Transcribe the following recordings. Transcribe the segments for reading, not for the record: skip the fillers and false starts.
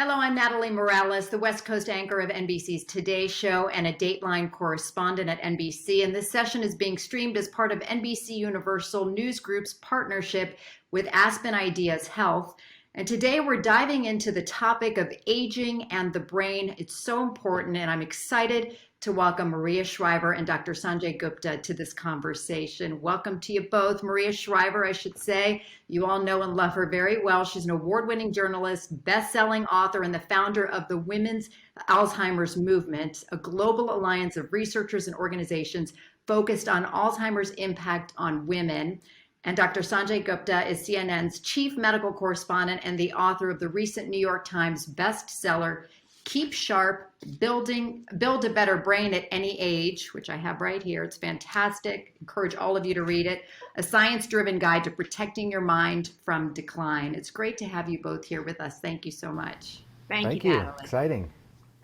Hello, I'm Natalie Morales, the West Coast anchor of NBC's Today Show and a Dateline correspondent at NBC. And this session is being streamed as part of NBC Universal News Group's partnership with Aspen Ideas Health. And today we're diving into the topic of aging and the brain. It's so important, and I'm excited to welcome Maria Shriver and Dr. Sanjay Gupta to this conversation. Welcome to you both. Maria Shriver, I should say, you all know and love her very well. She's an award-winning journalist, best-selling author, and the founder of the Women's Alzheimer's Movement, a global alliance of researchers and organizations focused on Alzheimer's impact on women. And Dr. Sanjay Gupta is CNN's chief medical correspondent and the author of the recent New York Times bestseller, Keep Sharp, Build a Better Brain at Any Age, which I have right here. It's fantastic. Encourage all of you to read it. A science-driven guide to protecting your mind from decline. It's great to have you both here with us. Thank you so much. Thank you. Natalie. Exciting.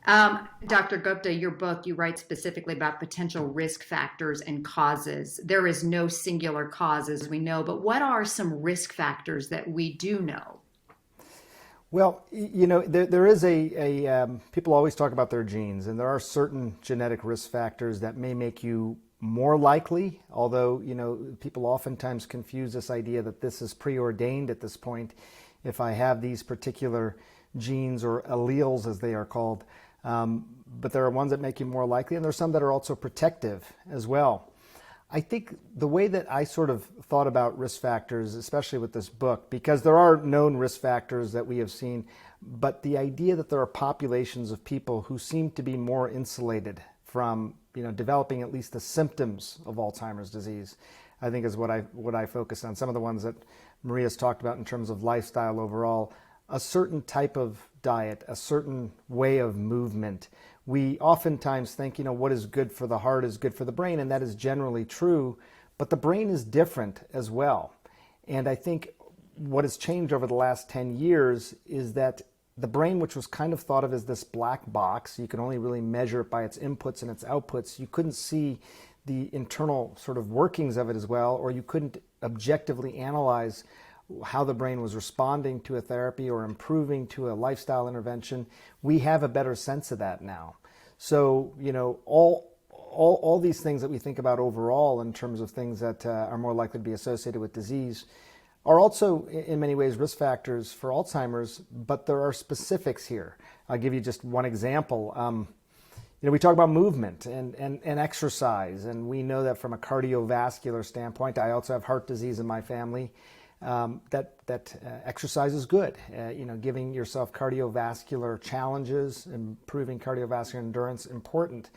Dr. Gupta, your book, you write specifically about potential risk factors and causes. There is no singular cause, as we know, but what are some risk factors that we do know? Well, there is people always talk about their genes, and there are certain genetic risk factors that may make you more likely, although, people oftentimes confuse this idea that this is preordained at this point. If I have these particular genes or alleles, as they are called, but there are ones that make you more likely, and there's some that are also protective as well. I think the way that I sort of thought about risk factors, especially with this book, because there are known risk factors that we have seen, but the idea that there are populations of people who seem to be more insulated from, developing at least the symptoms of Alzheimer's disease, I think is what I focus on. Some of the ones that Maria's talked about in terms of lifestyle overall, a certain type of diet, a certain way of movement. We oftentimes think, what is good for the heart is good for the brain, and that is generally true, but the brain is different as well. And I think what has changed over the last 10 years is that the brain, which was kind of thought of as this black box, you can only really measure it by its inputs and its outputs. You couldn't see the internal sort of workings of it as well, or you couldn't objectively analyze how the brain was responding to a therapy or improving to a lifestyle intervention. We have a better sense of that now. So, all these things that we think about overall in terms of things that are more likely to be associated with disease are also in many ways risk factors for Alzheimer's, but there are specifics here. I'll give you just one example. We talk about movement and exercise, and we know that from a cardiovascular standpoint. I also have heart disease in my family. That exercise is good. Giving yourself cardiovascular challenges, improving cardiovascular endurance, important.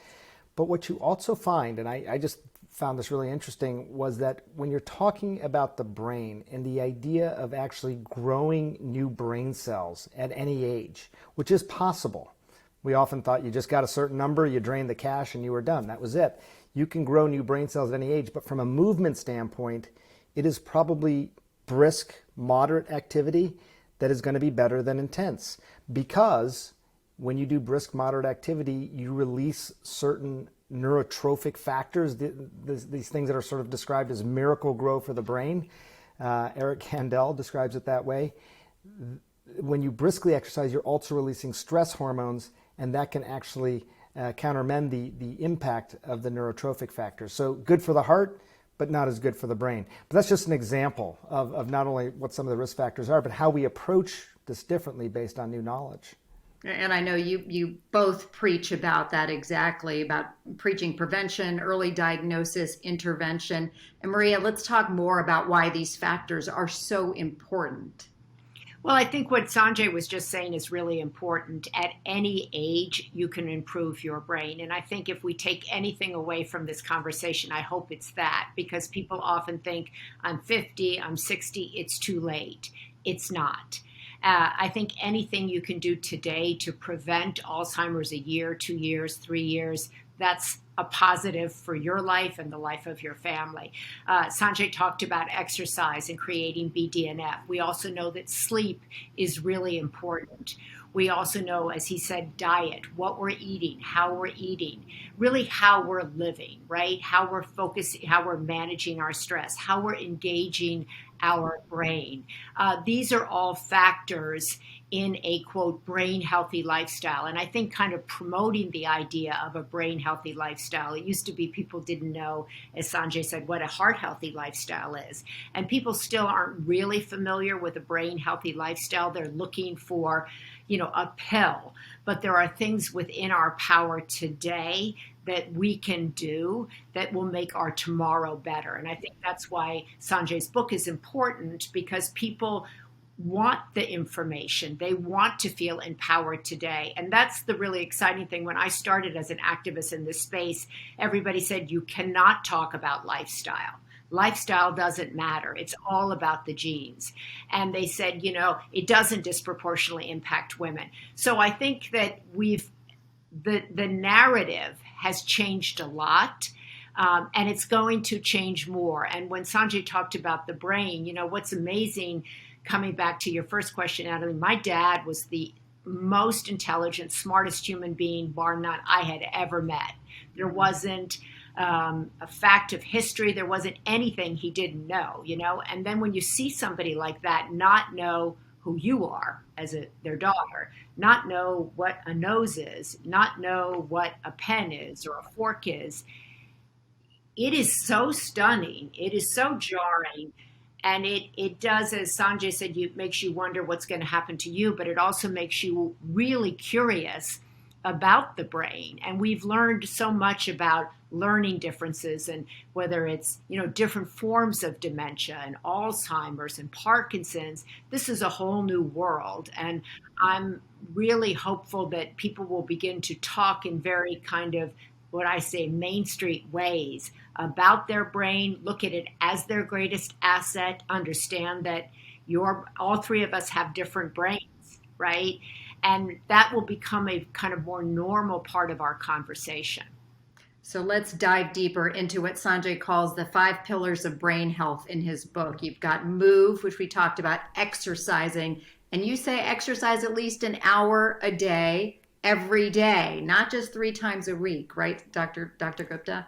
But what you also find, and I just found this really interesting, was that when you're talking about the brain and the idea of actually growing new brain cells at any age, which is possible. We often thought you just got a certain number, you drained the cash, and you were done. That was it. You can grow new brain cells at any age, but from a movement standpoint, it is probably brisk, moderate activity that is going to be better than intense, because when you do brisk, moderate activity, you release certain neurotrophic factors, these things that are sort of described as miracle grow for the brain. Eric Kandel describes it that way. When you briskly exercise, you're also releasing stress hormones, and that can actually countermand the impact of the neurotrophic factors. So good for the heart, but not as good for the brain. But that's just an example of not only what some of the risk factors are, but how we approach this differently based on new knowledge. And I know you both preach about that exactly, about preaching prevention, early diagnosis, intervention. And Maria, let's talk more about why these factors are so important. Well, I think what Sanjay was just saying is really important. At any age, you can improve your brain. And I think if we take anything away from this conversation, I hope it's that, because people often think, I'm 50, I'm 60, it's too late. It's not. I think anything you can do today to prevent Alzheimer's a year, 2 years, 3 years, that's a positive for your life and the life of your family. Sanjay talked about exercise and creating BDNF. We also know that sleep is really important. We also know, as he said, diet, what we're eating, how we're eating, really how we're living, right? How we're focusing, how we're managing our stress, how we're engaging our brain. These are all factors in a quote brain healthy lifestyle. And I think kind of promoting the idea of a brain healthy lifestyle. It used to be people didn't know, as Sanjay said, what a heart healthy lifestyle is. And people still aren't really familiar with a brain healthy lifestyle. They're looking for, a pill. But there are things within our power today that we can do that will make our tomorrow better. And I think that's why Sanjay's book is important, because people want the information. They want to feel empowered today. And that's the really exciting thing. When I started as an activist in this space, everybody said, you cannot talk about lifestyle. Lifestyle doesn't matter. It's all about the genes. And they said, it doesn't disproportionately impact women. So I think that the narrative has changed a lot. And it's going to change more. And when Sanjay talked about the brain, what's amazing, coming back to your first question, Natalie, my dad was the most intelligent, smartest human being, bar none, I had ever met. There wasn't a fact of history. There wasn't anything he didn't know, And then when you see somebody like that not know who you are as their daughter, not know what a nose is, not know what a pen is or a fork is, it is so stunning. It is so jarring. And it does, as Sanjay said, it makes you wonder what's going to happen to you, but it also makes you really curious about the brain. And we've learned so much about learning differences, and whether it's, different forms of dementia and Alzheimer's and Parkinson's. This is a whole new world. And I'm really hopeful that people will begin to talk in very kind of what I say Main Street ways about their brain, look at it as their greatest asset, understand that all three of us have different brains, right? And that will become a kind of more normal part of our conversation. So let's dive deeper into what Sanjay calls the 5 pillars of brain health in his book. You've got move, which we talked about, exercising, and you say exercise at least an hour a day, every day, not just 3 times a week, right, Dr. Gupta?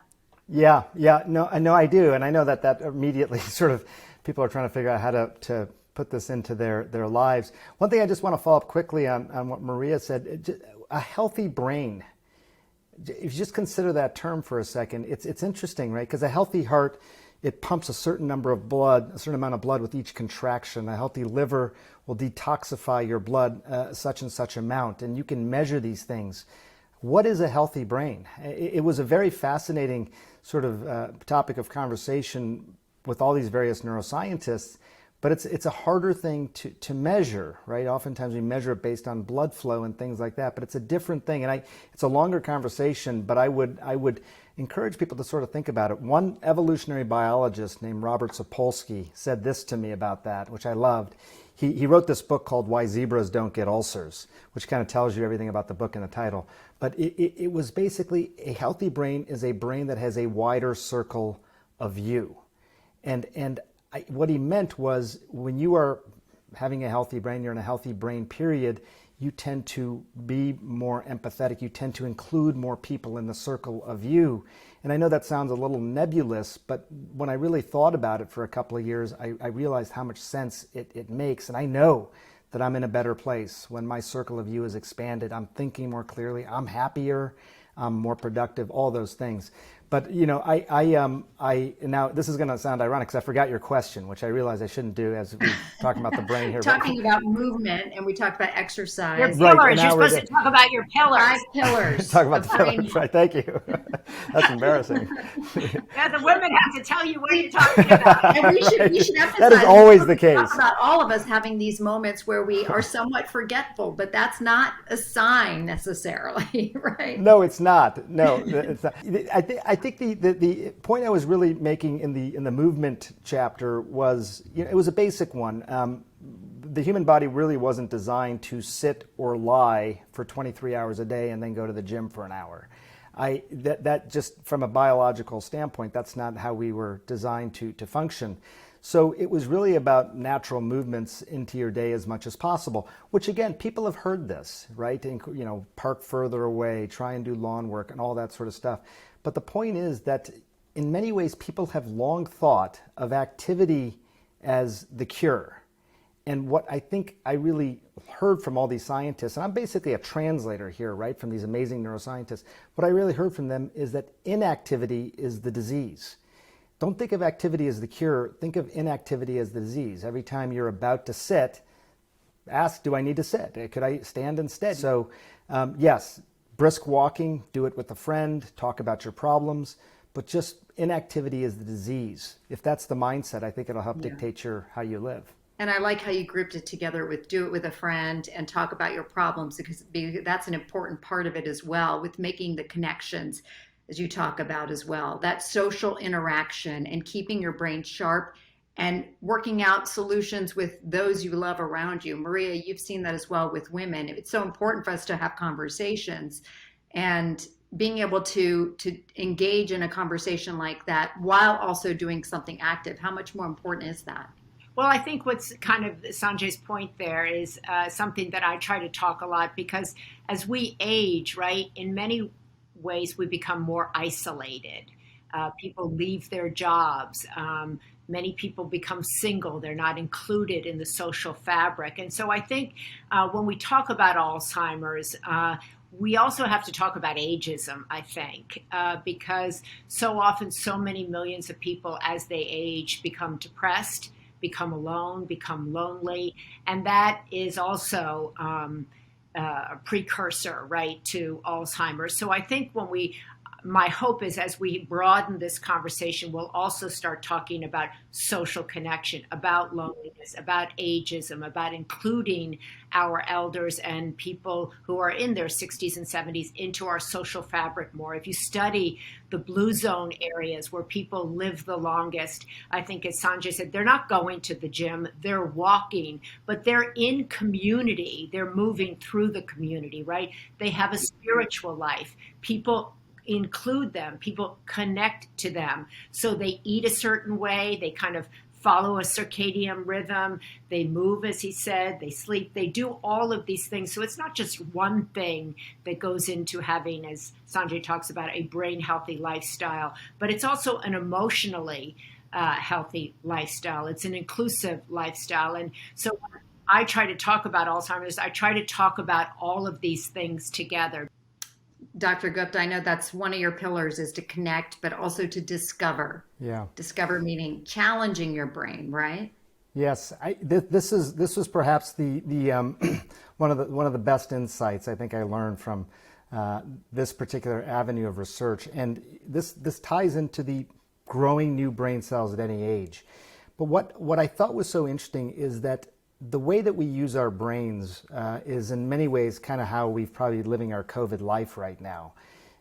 Yeah, no, I do. And I know that immediately sort of people are trying to figure out how to put this into their lives. One thing I just want to follow up quickly on what Maria said, a healthy brain. If you just consider that term for a second, it's interesting, right? Because a healthy heart, it pumps a certain amount of blood with each contraction. A healthy liver will detoxify your blood such and such amount, and you can measure these things. What is a healthy brain? It was a very fascinating sort of topic of conversation with all these various neuroscientists, but it's a harder thing to measure, right? Oftentimes we measure it based on blood flow and things like that, but it's a different thing. And it's a longer conversation, but I would encourage people to sort of think about it. One evolutionary biologist named Robert Sapolsky said this to me about that, which I loved. He wrote this book called Why Zebras Don't Get Ulcers, which kind of tells you everything about the book in the title. But it was basically, a healthy brain is a brain that has a wider circle of view. And what he meant was, when you are having a healthy brain, you're in a healthy brain period, you tend to be more empathetic. You tend to include more people in the circle of you. And I know that sounds a little nebulous, but when I really thought about it for a couple of years, I realized how much sense it makes. And I know that I'm in a better place when my circle of view is expanded. I'm thinking more clearly. I'm happier. I'm more productive, all those things. But, now this is going to sound ironic because I forgot your question, which I realize I shouldn't do as we're talking about the brain here. Talking about movement, and we talked about exercise. Your pillars. Right, you're supposed to talk about your pillars. 5 pillars. Talk about the pillars, right? Thank you. That's embarrassing. Yeah, the women have to tell you what you're talking about. And we should emphasize that is always the case. Talk about all of us having these moments where we are somewhat forgetful, but that's not a sign necessarily, right? No, it's not. No, it's not. I think the point I was really making in the movement chapter was, it was a basic one. The human body really wasn't designed to sit or lie for 23 hours a day and then go to the gym for an hour. That just from a biological standpoint, that's not how we were designed to function. So it was really about natural movements into your day as much as possible, which again, people have heard this, right? And, park further away, try and do lawn work and all that sort of stuff. But the point is that in many ways, people have long thought of activity as the cure. And what I think I really heard from all these scientists, and I'm basically a translator here, right, from these amazing neuroscientists, what I really heard from them is that inactivity is the disease. Don't think of activity as the cure. Think of inactivity as the disease. Every time you're about to sit, ask, do I need to sit? Could I stand instead? So yes, brisk walking, do it with a friend, talk about your problems, but just inactivity is the disease. If that's the mindset, I think it'll help dictate how you live. And I like how you grouped it together with do it with a friend and talk about your problems, because that's an important part of it as well, with making the connections, as you talk about as well, that social interaction and keeping your brain sharp and working out solutions with those you love around you. Maria, you've seen that as well with women. It's so important for us to have conversations, and being able to engage in a conversation like that while also doing something active. How much more important is that? Well, I think what's kind of Sanjay's point there is something that I try to talk a lot, because as we age, right, in many ways we become more isolated. People leave their jobs. Many people become single. They're not included in the social fabric. And so I think when we talk about Alzheimer's, we also have to talk about ageism, I think, because so often so many millions of people as they age become depressed, become alone, become lonely. And that is also a precursor, right, to Alzheimer's. So I think my hope is as we broaden this conversation, we'll also start talking about social connection, about loneliness, about ageism, about including our elders and people who are in their 60s and 70s into our social fabric more. If you study the blue zone areas where people live the longest, I think, as Sanjay said, they're not going to the gym, they're walking, but they're in community. They're moving through the community, right? They have a spiritual life. People include them, people connect to them. So they eat a certain way, they kind of follow a circadian rhythm, they move, as he said, they sleep, they do all of these things. So it's not just one thing that goes into having, as Sanjay talks about, a brain healthy lifestyle, but it's also an emotionally healthy lifestyle. It's an inclusive lifestyle. And so when I try to talk about Alzheimer's, I try to talk about all of these things together. Dr. Gupta, I know that's one of your pillars, is to connect, but also to discover. Yeah. Discover meaning challenging your brain, right? Yes. This was perhaps the one of the best insights I think I learned from this particular avenue of research, and this ties into the growing new brain cells at any age. But what I thought was so interesting is that the way that we use our brains is in many ways kind of how we've probably living our COVID life right now.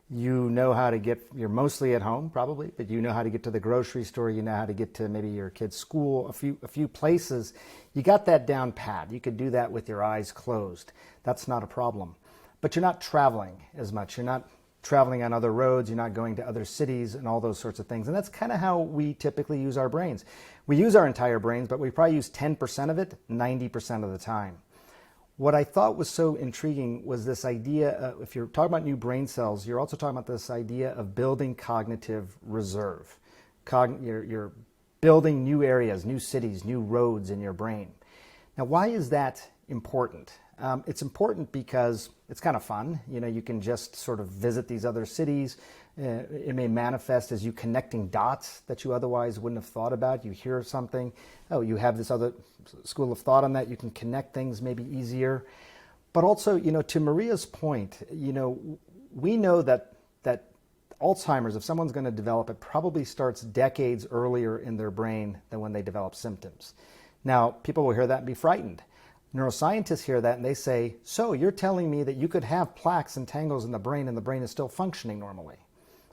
You know how to you're mostly at home probably, but you know how to get to the grocery store, you know how to get to maybe your kid's school, a few places. You got that down pat. You could do that with your eyes closed. That's not a problem. But you're not traveling as much. You're not traveling on other roads, you're not going to other cities and all those sorts of things. And that's kind of how we typically use our brains. We use our entire brains, but we probably use 10% of it 90% of the time. What I thought was so intriguing was this idea, if you're talking about new brain cells, you're also talking about this idea of building cognitive reserve. You're building new areas, new cities, new roads in your brain. Now, why is that important? It's important because it's kind of fun. You know, you can just sort of visit these other cities. It may manifest as you connecting dots that you otherwise wouldn't have thought about. You hear something, oh, you have this other school of thought on that. You can connect things maybe easier. But also, you know, to Maria's point, you know, we know that Alzheimer's, if someone's going to develop it, probably starts decades earlier in their brain than when they develop symptoms. Now, people will hear that and be frightened. Neuroscientists hear that and they say, so you're telling me that you could have plaques and tangles in the brain and the brain is still functioning normally.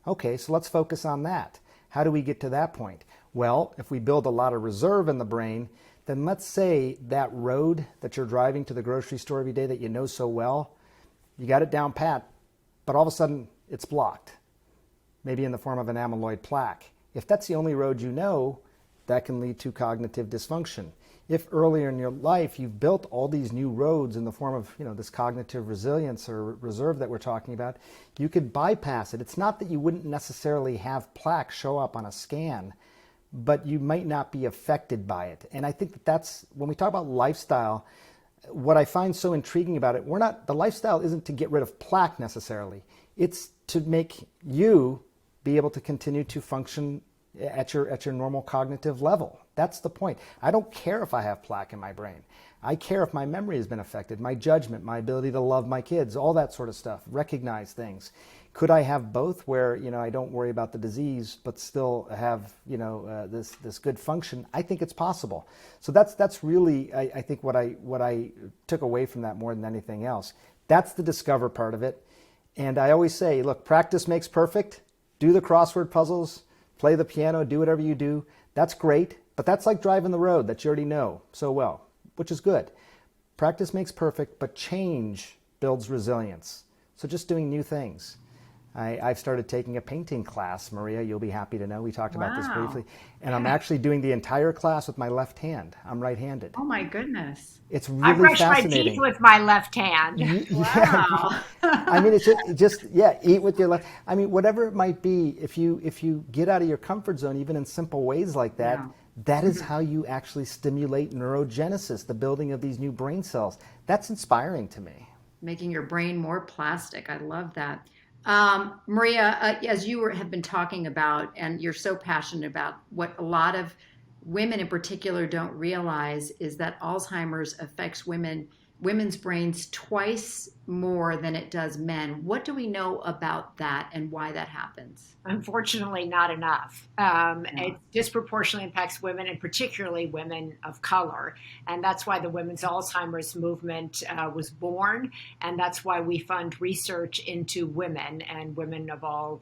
Okay, so let's focus on that. How do we get to that point? Well, if we build a lot of reserve in the brain, then let's say that road that you're driving to the grocery store every day that you know so well, you got it down pat, but all of a sudden it's blocked, maybe in the form of an amyloid plaque. If that's the only road you know, that can lead to cognitive dysfunction. If earlier in your life you've built all these new roads in the form of, you know, this cognitive resilience or reserve that we're talking about, you could bypass it. It's not that you wouldn't necessarily have plaques show up on a scan, but you might not be affected by it. And I think that's when we talk about lifestyle, what I find so intriguing about it, the lifestyle isn't to get rid of plaque necessarily. It's to make you be able to continue to function at your normal cognitive level. That's the point. I don't care if I have plaque in my brain. I care if my memory has been affected, my judgment, my ability to love my kids, all that sort of stuff, recognize things. Could I have both where, I don't worry about the disease, but still have, this good function? I think it's possible. So that's really, I think what I took away from that more than anything else. That's the discover part of it. And I always say, look, practice makes perfect. Do the crossword puzzles, play the piano, do whatever you do. That's great, but that's like driving the road that you already know so well, which is good. Practice makes perfect, but change builds resilience. So just doing new things. I've started taking a painting class, Maria, you'll be happy to know. We talked about this briefly. And I'm actually doing the entire class with my left hand. I'm right-handed. Oh my goodness. It's really I brush fascinating. my teeth with my left hand. Wow. I mean, it's just eat with your left. I mean, whatever it might be, if you get out of your comfort zone, even in simple ways like that, that is how you actually stimulate neurogenesis, the building of these new brain cells. That's inspiring to me. Making your brain more plastic. I love that. Maria, as you have been talking about, and you're so passionate about, what a lot of women in particular don't realize is that Alzheimer's affects women's brains twice more than it does men. What do we know about that and why that happens? Unfortunately, not enough. It disproportionately impacts women, and particularly women of color. And that's why the Women's Alzheimer's movement was born. And that's why we fund research into women and women of all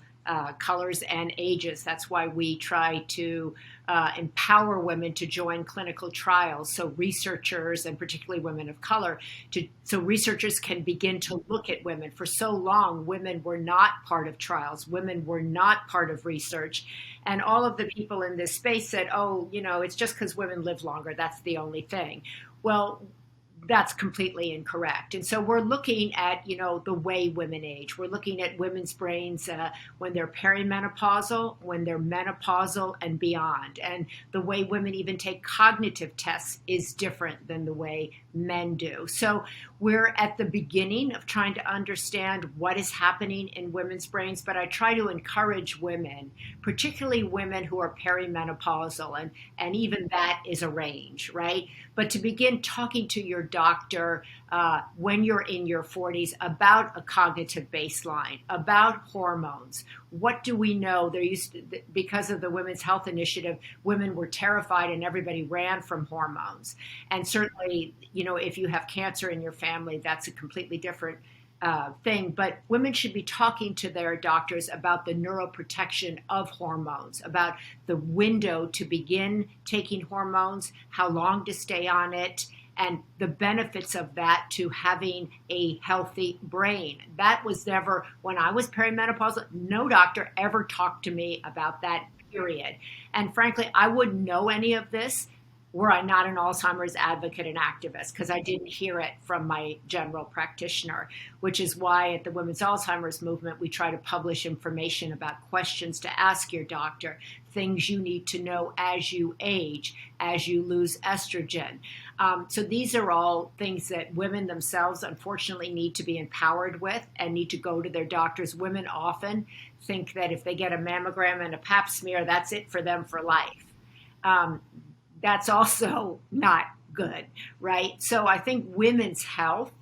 colors and ages. That's why we try to empower women to join clinical trials. So researchers, and particularly women of color, so researchers can begin to look at women. For so long, women were not part of trials. Women were not part of research. And all of the people in this space said, oh, it's just because women live longer. That's the only thing. Well, that's completely incorrect. And so we're looking at, the way women age. We're looking at women's brains when they're perimenopausal, when they're menopausal and beyond. And the way women even take cognitive tests is different than the way men do. So we're at the beginning of trying to understand what is happening in women's brains, but I try to encourage women, particularly women who are perimenopausal, and even that is a range, right? But to begin talking to your doctor when you're in your 40s about a cognitive baseline, about hormones. What do we know? Because of the Women's Health Initiative, women were terrified and everybody ran from hormones. And certainly, if you have cancer in your family, that's a completely different thing. But women should be talking to their doctors about the neuroprotection of hormones, about the window to begin taking hormones, how long to stay on it, and the benefits of that to having a healthy brain. That was never, when I was perimenopausal, no doctor ever talked to me about that, period. And frankly, I wouldn't know any of this were I not an Alzheimer's advocate and activist, because I didn't hear it from my general practitioner, which is why at the Women's Alzheimer's movement, we try to publish information about questions to ask your doctor, things you need to know as you age, as you lose estrogen. So these are all things that women themselves, unfortunately, need to be empowered with and need to go to their doctors. Women often think that if they get a mammogram and a pap smear, that's it for them for life. That's also not good, right? So I think women's health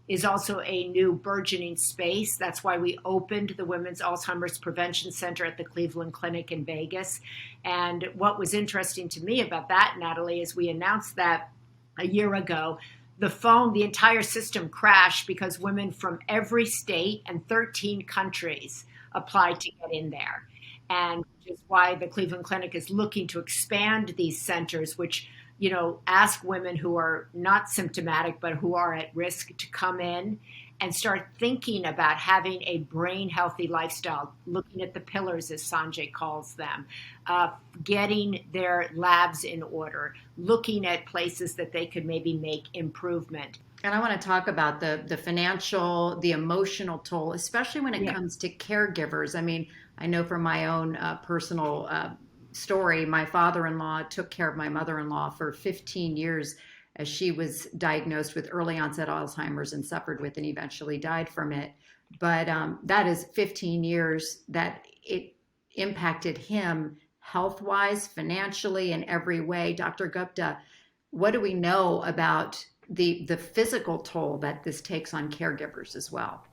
is also a new burgeoning space. That's why we opened the Women's Alzheimer's Prevention Center at the Cleveland Clinic in Vegas. And what was interesting to me about that, Natalie, is we announced that a year ago. The entire system crashed because women from every state and 13 countries applied to get in there. And which is why the Cleveland Clinic is looking to expand these centers, which, ask women who are not symptomatic, but who are at risk to come in and start thinking about having a brain healthy lifestyle, looking at the pillars, as Sanjay calls them, getting their labs in order, looking at places that they could maybe make improvement. And I want to talk about the financial, the emotional toll, especially when it comes to caregivers. I mean, I know from my own personal story. My father-in-law took care of my mother-in-law for 15 years as she was diagnosed with early onset Alzheimer's and suffered with and eventually died from it. But that is 15 years that it impacted him health-wise, financially, in every way. Dr. Gupta, what do we know about the physical toll that this takes on caregivers as well?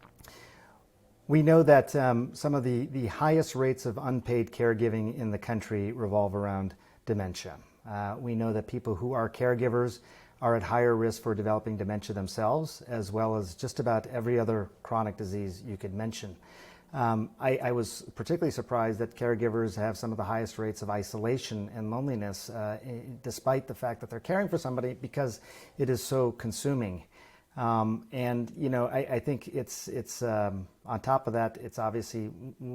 We know that some of the highest rates of unpaid caregiving in the country revolve around dementia. We know that people who are caregivers are at higher risk for developing dementia themselves, as well as just about every other chronic disease you could mention. I was particularly surprised that caregivers have some of the highest rates of isolation and loneliness, despite the fact that they're caring for somebody, because it is so consuming. And you know, I think it's on top of that, it's obviously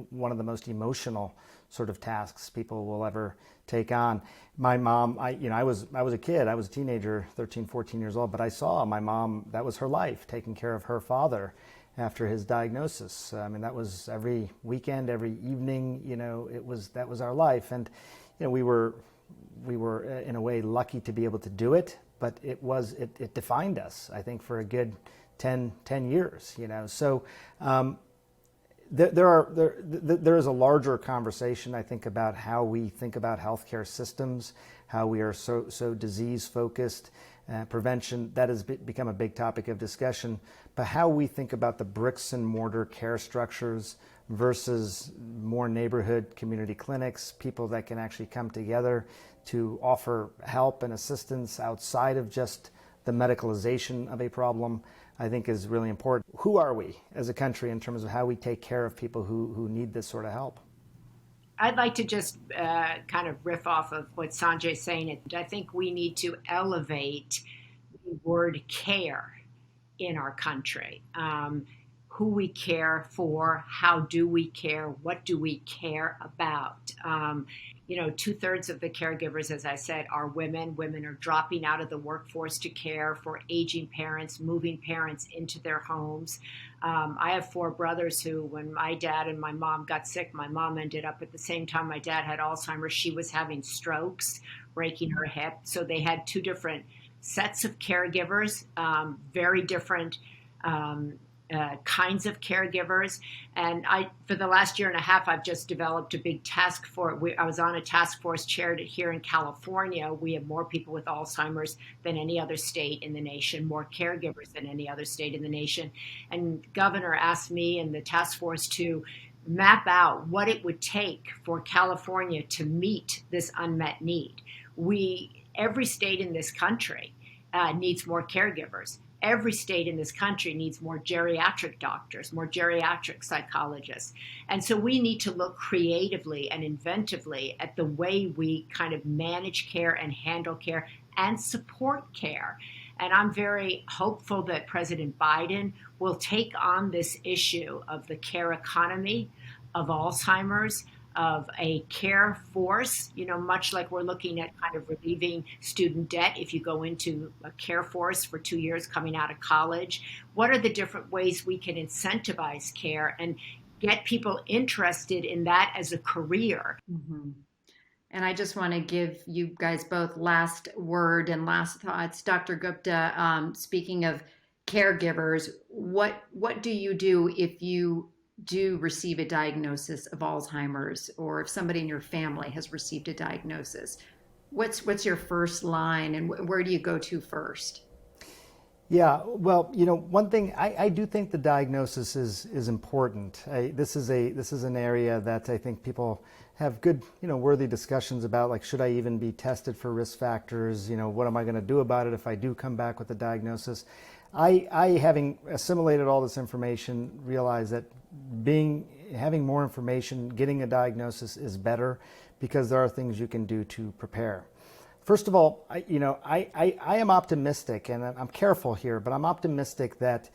one of the most emotional sort of tasks people will ever take on. My mom, I was a kid, I was a teenager, 13, 14 years old, but I saw my mom, that was her life, taking care of her father after his diagnosis. I mean, that was every weekend, every evening, you know, that was our life. And, you know, we were in a way lucky to be able to do it, but it defined us, I think, for a good 10 years, you know. So there is a larger conversation, I think, about how we think about healthcare systems, how we are so disease focused, prevention. That has become a big topic of discussion. But how we think about the bricks and mortar care structures versus more neighborhood community clinics, people that can actually come together to offer help and assistance outside of just the medicalization of a problem, I think is really important. Who are we as a country in terms of how we take care of people who need this sort of help? I'd like to just kind of riff off of what Sanjay's saying. I think we need to elevate the word care in our country. Who we care for, how do we care, what do we care about? You know, 2/3 of the caregivers, as I said, are women. Women are dropping out of the workforce to care for aging parents, moving parents into their homes. I have 4 brothers who, when my dad and my mom got sick, my mom ended up at the same time my dad had Alzheimer's. She was having strokes, breaking her hip. So they had 2 different sets of caregivers, very different kinds of caregivers. And for the last year and a half, I've just developed a big task force. I was on a task force chaired here in California. We have more people with Alzheimer's than any other state in the nation, more caregivers than any other state in the nation. And Governor asked me and the task force to map out what it would take for California to meet this unmet need. Every state in this country needs more caregivers. Every state in this country needs more geriatric doctors, more geriatric psychologists. And so we need to look creatively and inventively at the way we kind of manage care and handle care and support care. And I'm very hopeful that President Biden will take on this issue of the care economy, of Alzheimer's, of a care force, you know, much like we're looking at kind of relieving student debt if you go into a care force for 2 years coming out of college. What are the different ways we can incentivize care and get people interested in that as a career? Mm-hmm. And I just want to give you guys both last word and last thoughts. Dr. Gupta, speaking of caregivers, what do you do if you do receive a diagnosis of Alzheimer's, or if somebody in your family has received a diagnosis? What's your first line, and where do you go to first? Yeah, well, you know, one thing I do think the diagnosis is important. This is an area that I think people have good, you know, worthy discussions about, like, should I even be tested for risk factors? You know, what am I going to do about it if I do come back with a diagnosis? I having assimilated all this information, realize that having more information, getting a diagnosis is better, because there are things you can do to prepare. First of all, I am optimistic, and I'm careful here, but I'm optimistic that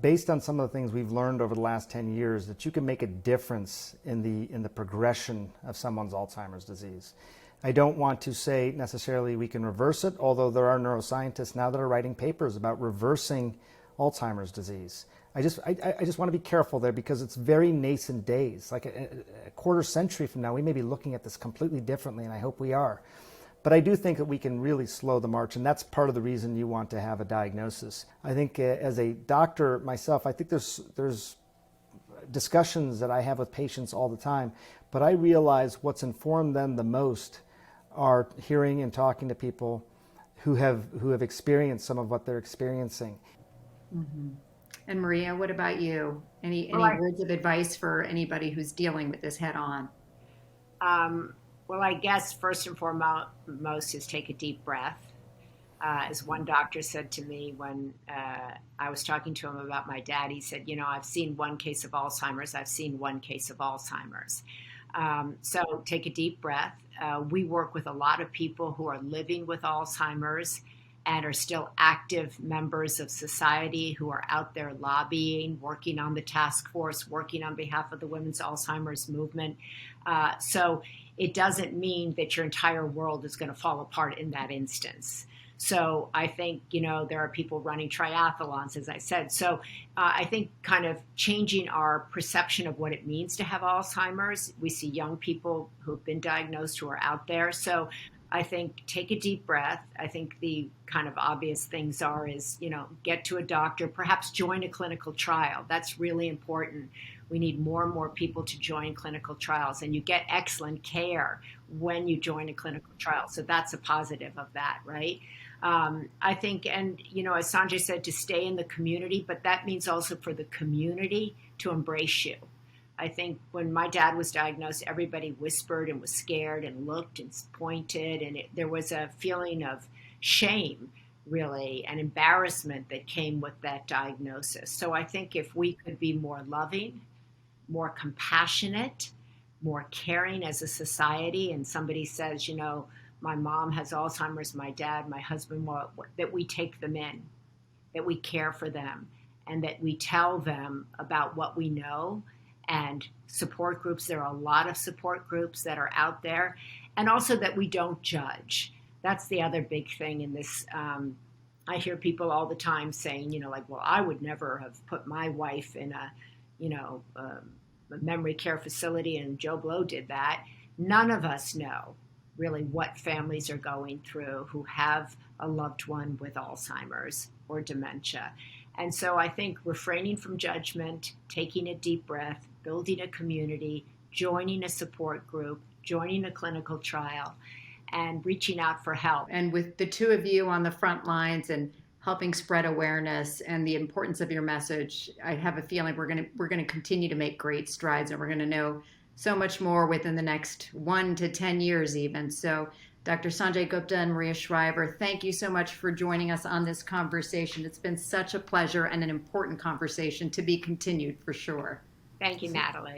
based on some of the things we've learned over the last 10 years, that you can make a difference in the progression of someone's Alzheimer's disease. I don't want to say necessarily we can reverse it, although there are neuroscientists now that are writing papers about reversing Alzheimer's disease. I just want to be careful there because it's very nascent days. Like a quarter century from now, we may be looking at this completely differently, and I hope we are. But I do think that we can really slow the march, and that's part of the reason you want to have a diagnosis. I think as a doctor myself, I think there's discussions that I have with patients all the time, but I realize what's informed them the most are hearing and talking to people who have experienced some of what they're experiencing. Mm-hmm. And Maria, what about you? Any words of advice for anybody who's dealing with this head on? Well, I guess first and foremost is take a deep breath. As one doctor said to me when I was talking to him about my dad, he said, I've seen one case of Alzheimer's, I've seen one case of Alzheimer's. So take a deep breath. We work with a lot of people who are living with Alzheimer's and are still active members of society who are out there lobbying, working on the task force, working on behalf of the Women's Alzheimer's movement. So it doesn't mean that your entire world is going to fall apart in that instance. So I think, there are people running triathlons, as I said. So I think kind of changing our perception of what it means to have Alzheimer's. We see young people who've been diagnosed who are out there. So I think take a deep breath. I think the kind of obvious things is, get to a doctor, perhaps join a clinical trial. That's really important. We need more and more people to join clinical trials, and you get excellent care when you join a clinical trial. So that's a positive of that, right? I think, and, as Sanjay said, to stay in the community, but that means also for the community to embrace you. I think when my dad was diagnosed, everybody whispered and was scared and looked and pointed, and there was a feeling of shame, really, and embarrassment that came with that diagnosis. So I think if we could be more loving, more compassionate, more caring as a society, and somebody says, my mom has Alzheimer's, my dad, my husband, that we take them in, that we care for them, and that we tell them about what we know. And support groups, there are a lot of support groups that are out there, and also that we don't judge. That's the other big thing in this. I hear people all the time saying, well, I would never have put my wife in a memory care facility, and Joe Blow did that. None of us know really what families are going through who have a loved one with Alzheimer's or dementia. And so I think refraining from judgment, taking a deep breath, building a community, joining a support group, joining a clinical trial, and reaching out for help. And with the two of you on the front lines and helping spread awareness and the importance of your message, I have a feeling we're going to continue to make great strides, and we're going to know so much more within the next 1 to 10 years even. So Dr. Sanjay Gupta and Maria Shriver, thank you so much for joining us on this conversation. It's been such a pleasure and an important conversation to be continued for sure. Thank you, Natalie.